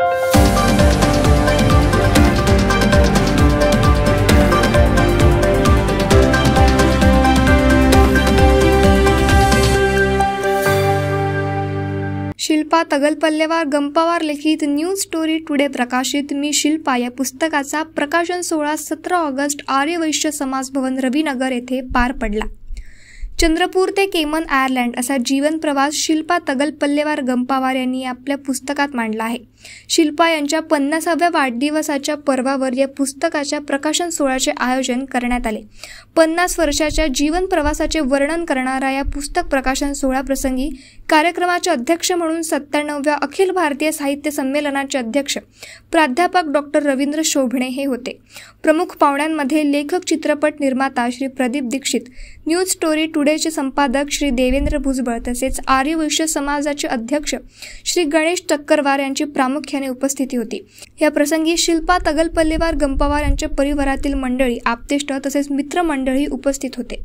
शिल्पा तगलपल्लेवार गंपावार लिखित news story today प्रकाशित मी शिल्पा या पुस्तकाचा प्रकाशन सोहळा 17 ऑगस्ट आर्यवैश्य समाज भवन रविनगर येथे पार पडला। चंद्रपूर ते केमन आयर्लंड असा जीवन प्रवास शिल्पा तगलपल्लेवार गंपावार यांनी आपल्या पुस्तकात मांडला आहे। शिल्पा यांच्या 50व्या वाढदिवसाच्या पर्वावर या पुस्तकाच्या प्रकाशन सोहळ्याचे आयोजन करण्यात आले। 50 वर्षाच्या जीवन प्रवासाचे वर्णन करणारा या पुस्तक प्रकाशन सोहळ्याप्रसंगी कार्यक्रमाचे अध्यक्ष म्हणून 97व्या अखिल भारतीय साहित्य संमेलनाचे अध्यक्ष प्राध्यापक डॉक्टर रवींद्र शोभणे हे होते। प्रमुख पाहुण्यांमध्ये लेखक चित्रपट निर्माता श्री प्रदीप दीक्षित, न्यूज स्टोरी टुडेचे संपादक श्री देवेंद्र भुजबळ तसेच आर्यवैश्य समाजाचे अध्यक्ष श्री गणेश टक्करवार यांची प्रामुख्याने उपस्थिती होती। या प्रसंगी शिल्पा तगलपल्लेवार गंपावार यांच्या परिवारातील मंडळी, आप्तेष्ट तसेच मित्रमंडळी उपस्थित होते।